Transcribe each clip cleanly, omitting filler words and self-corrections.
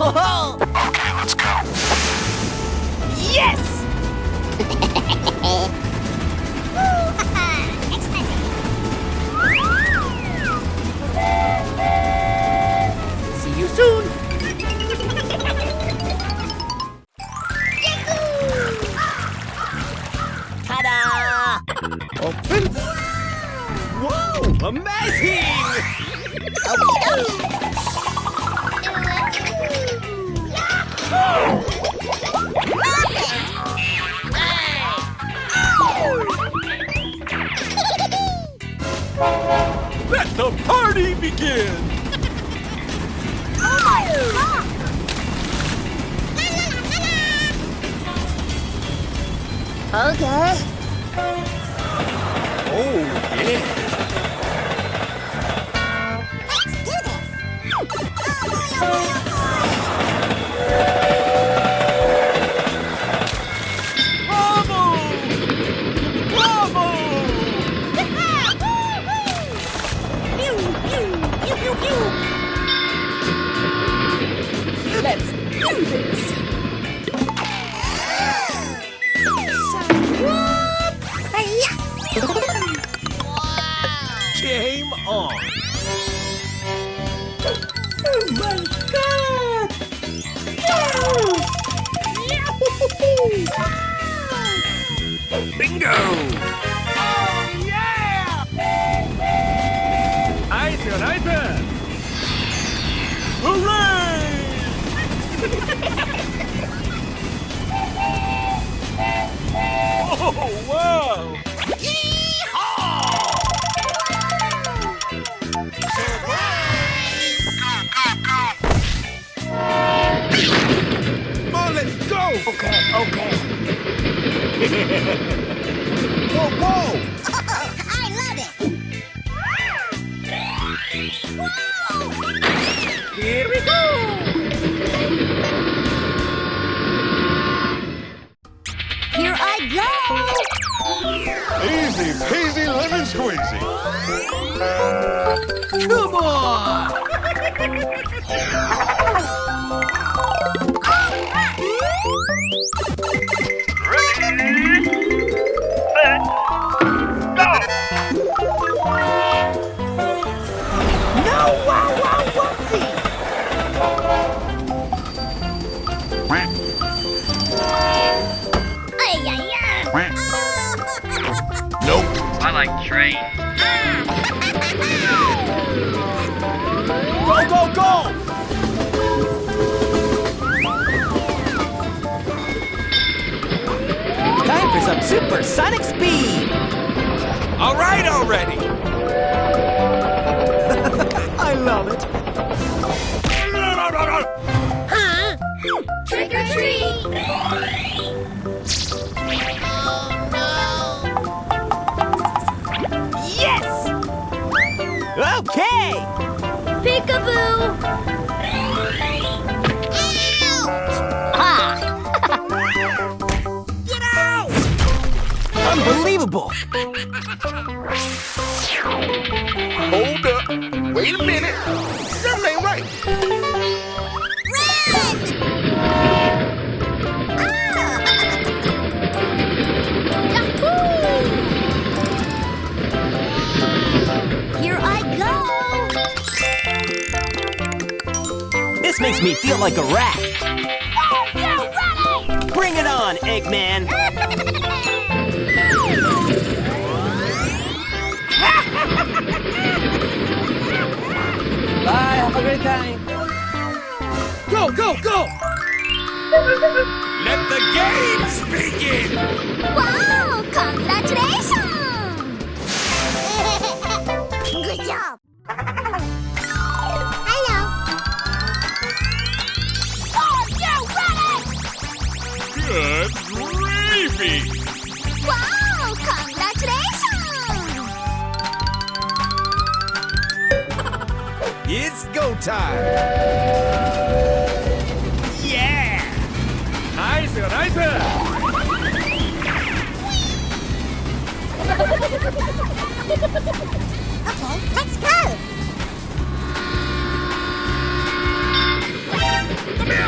Okay, let's go. Yes! See you soon! Ta-da! Open! Whoa! Amazing! Let the party begin! Okay. Oh, yeah! Let's do this. Bravo! Bravo! Pew, pew, pew, pew, pew. Let's do this! Game on! Oh my god! Bingo! Oh yeah! Nice, nice! Hooray! Oh wow! Oh, let's go! Okay, okay. Go, go! I love it. Here we go! Here I go. Easy peasy lemon squeezy. Come on! No! Wow, wow, whoopsie! Ay, ay, ay. Nope. I like trains. Go, go, go! Time for some supersonic speed! All right already! I love it! Huh? Trick or treat. Yes! Okay! Peekaboo. Ah! Get out! Unbelievable! Hold up. Wait a minute. Something ain't right. Here I go. This makes me feel like a rat. Oh, you're ready. Bring it on, Eggman! Bye, have a great time. Go, go, go! Let the games begin! Wow, congratulations. Good job. Hello. Oh, you're ready. Good gravy. Wow, congratulations. It's go time! Yeah! Nice, nice! Okay, let's go. Come here.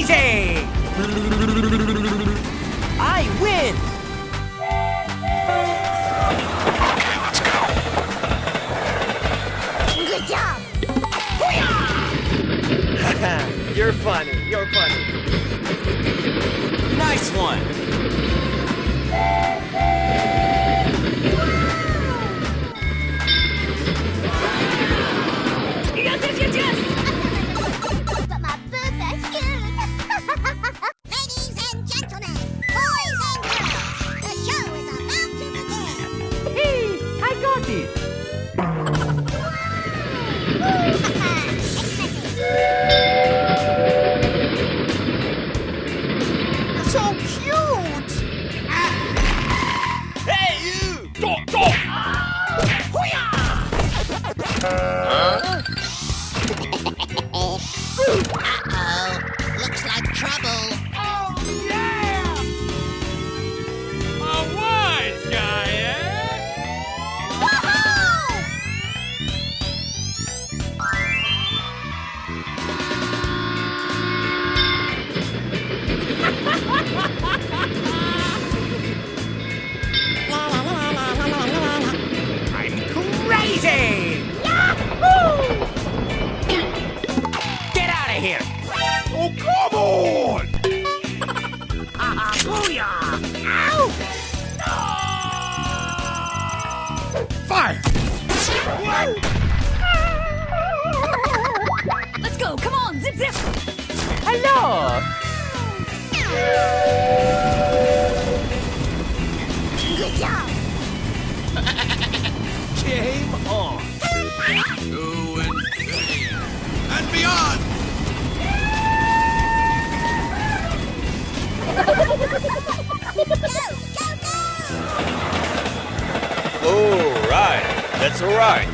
crazy! I win! Good job. You're funny. You're funny. Nice one. Yes, yes, yes, yes. But my boobs are huge. Ladies and gentlemen, boys and girls, the show is about to begin. Hey, I got it. So cute! Hey, you! Stop, stop! Uh-oh. Looks like trouble. Oh, yeah! A wise guy, eh? Woohoo! I'm crazy! Yahoo! Get out of here! Oh, come on! Booyah! Fire! Let's go. Come on. Zip, zip. Hello! Good job. Game on! To infinity and beyond! Go, go, go. All right, that's all right.